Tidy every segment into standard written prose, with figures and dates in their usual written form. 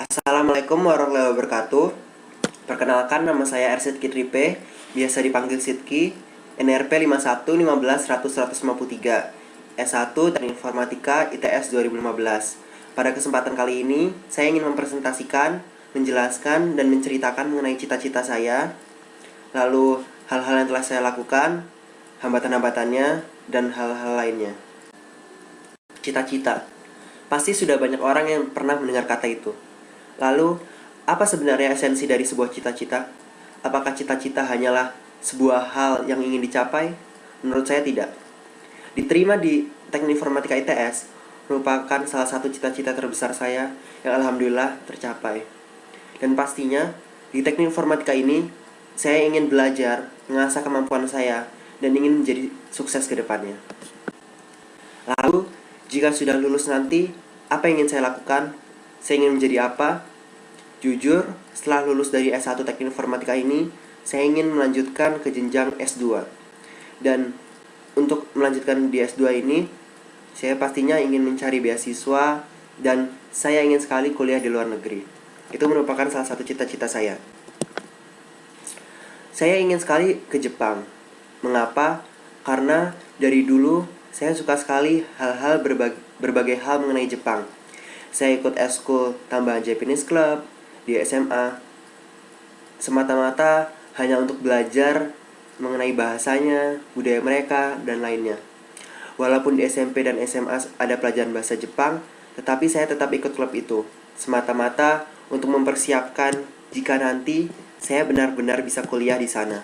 Assalamualaikum warahmatullahi wabarakatuh. Perkenalkan, nama saya Ersid Kitripe, biasa dipanggil Sidki, NRP 51151153, S1 Teknik Informatika ITS 2015. Pada kesempatan kali ini, saya ingin mempresentasikan, menjelaskan, dan menceritakan mengenai cita-cita saya, lalu hal-hal yang telah saya lakukan, hambatan-hambatannya, dan hal-hal lainnya. Cita-cita. Pasti sudah banyak orang yang pernah mendengar kata itu. Lalu, apa sebenarnya esensi dari sebuah cita-cita? Apakah cita-cita hanyalah sebuah hal yang ingin dicapai? Menurut saya tidak. Diterima di Teknik Informatika ITS merupakan salah satu cita-cita terbesar saya yang alhamdulillah tercapai. Dan pastinya, di Teknik Informatika ini, saya ingin belajar, mengasah kemampuan saya, dan ingin menjadi sukses ke depannya. Lalu, jika sudah lulus nanti, apa yang ingin saya lakukan? Saya ingin menjadi apa? Jujur, setelah lulus dari S1 Teknik Informatika ini, saya ingin melanjutkan ke jenjang S2. Dan untuk melanjutkan di S2 ini, saya pastinya ingin mencari beasiswa dan saya ingin sekali kuliah di luar negeri. Itu merupakan salah satu cita-cita saya. Saya ingin sekali ke Jepang. Mengapa? Karena dari dulu saya suka sekali hal-hal berbagai hal mengenai Jepang. Saya ikut eskul tambahan Japanese Club di SMA semata-mata hanya untuk belajar mengenai bahasanya, budaya mereka, dan lainnya. Walaupun di SMP dan SMA ada pelajaran bahasa Jepang, tetapi saya tetap ikut klub itu semata-mata untuk mempersiapkan jika nanti saya benar-benar bisa kuliah di sana.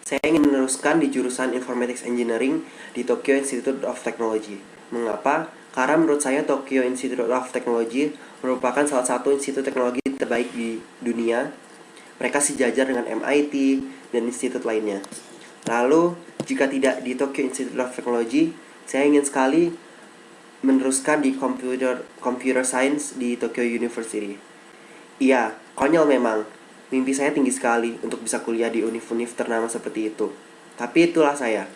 Saya ingin meneruskan di jurusan Informatics Engineering di Tokyo Institute of Technology. Mengapa? Karena menurut saya Tokyo Institute of Technology merupakan salah satu institut teknologi terbaik di dunia. Mereka sejajar dengan MIT dan institut lainnya. Lalu, jika tidak di Tokyo Institute of Technology, saya ingin sekali meneruskan di Computer Science di Tokyo University. Iya, konyol memang. Mimpi saya tinggi sekali untuk bisa kuliah di univ-univ ternama seperti itu. Tapi itulah saya,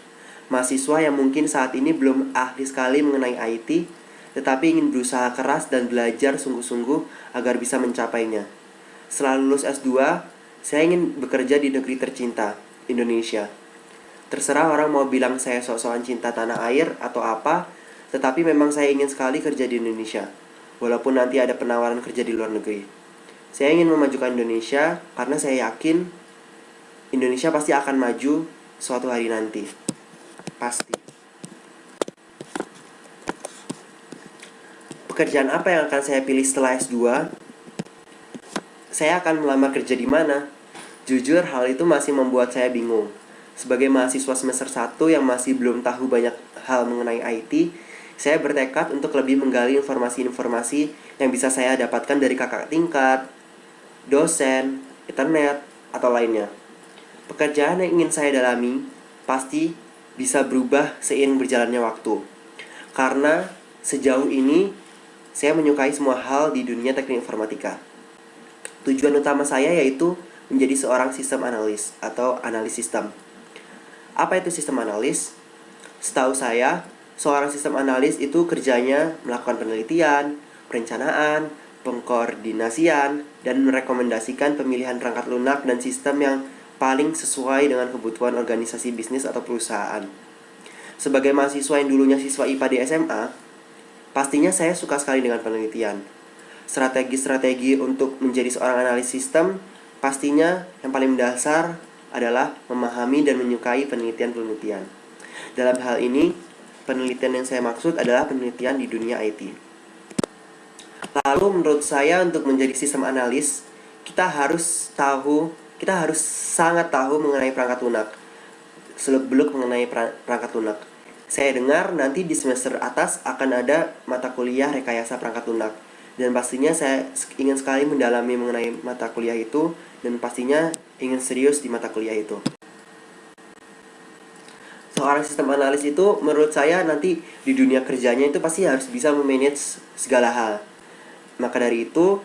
mahasiswa yang mungkin saat ini belum ahli sekali mengenai IT, tetapi ingin berusaha keras dan belajar sungguh-sungguh agar bisa mencapainya. Setelah lulus S2, saya ingin bekerja di negeri tercinta, Indonesia. Terserah orang mau bilang saya sok-sokan cinta tanah air atau apa, tetapi memang saya ingin sekali kerja di Indonesia, walaupun nanti ada penawaran kerja di luar negeri. Saya ingin memajukan Indonesia karena saya yakin Indonesia pasti akan maju suatu hari nanti. Pasti. Pekerjaan apa yang akan saya pilih setelah S2? Saya akan melamar kerja di mana? Jujur, hal itu masih membuat saya bingung. Sebagai mahasiswa semester 1 yang masih belum tahu banyak hal mengenai IT, saya bertekad untuk lebih menggali informasi-informasi yang bisa saya dapatkan dari kakak tingkat, dosen, internet, atau lainnya. Pekerjaan yang ingin saya dalami pasti bisa berubah seiring berjalannya waktu. Karena sejauh ini saya menyukai semua hal di dunia teknik informatika. Tujuan utama saya yaitu menjadi seorang sistem analis atau analis sistem. Apa itu sistem analis? Setahu saya, seorang sistem analis itu kerjanya melakukan penelitian, perencanaan, pengkoordinasian, dan merekomendasikan pemilihan perangkat lunak dan sistem yang paling sesuai dengan kebutuhan organisasi bisnis atau perusahaan. Sebagai mahasiswa yang dulunya siswa IPA di SMA, pastinya saya suka sekali dengan penelitian. Strategi-strategi untuk menjadi seorang analis sistem, pastinya yang paling mendasar adalah memahami dan menyukai penelitian-penelitian. Dalam hal ini, penelitian yang saya maksud adalah penelitian di dunia IT. Lalu menurut saya untuk menjadi sistem analis, kita harus sangat tahu mengenai perangkat lunak. Seluk-beluk mengenai perangkat lunak. Saya dengar nanti di semester atas akan ada mata kuliah rekayasa perangkat lunak. Dan pastinya saya ingin sekali mendalami mengenai mata kuliah itu, dan pastinya ingin serius di mata kuliah itu. Seorang sistem analis itu menurut saya nanti di dunia kerjanya itu pasti harus bisa memanage segala hal. Maka dari itu,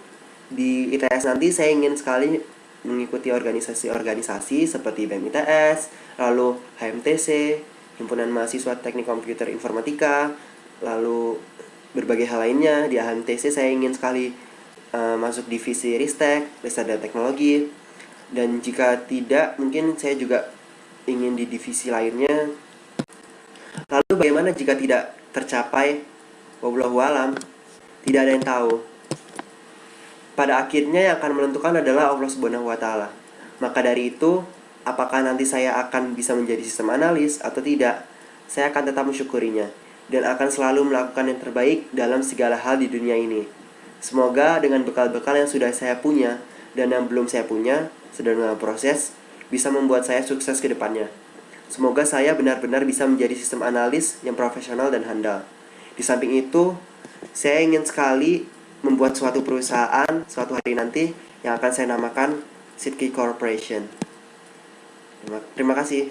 di ITS nanti saya ingin sekali mengikuti organisasi-organisasi seperti BEM ITS, lalu HMTC, Himpunan Mahasiswa Teknik Komputer Informatika, lalu berbagai hal lainnya. Di HMTC saya ingin sekali masuk divisi Ristek, Riset dan Teknologi. Dan jika tidak, mungkin saya juga ingin di divisi lainnya. Lalu bagaimana jika tidak tercapai? Wallahu alam, tidak ada yang tahu. Pada akhirnya yang akan menentukan adalah Allah Subhanahu wa taala. Maka dari itu, apakah nanti saya akan bisa menjadi sistem analis atau tidak, saya akan tetap mensyukurinya dan akan selalu melakukan yang terbaik dalam segala hal di dunia ini. Semoga dengan bekal-bekal yang sudah saya punya dan yang belum saya punya, sedang dalam proses, bisa membuat saya sukses ke depannya. Semoga saya benar-benar bisa menjadi sistem analis yang profesional dan handal. Di samping itu, saya ingin sekali membuat suatu perusahaan suatu hari nanti yang akan saya namakan Sidki Corporation. Terima kasih.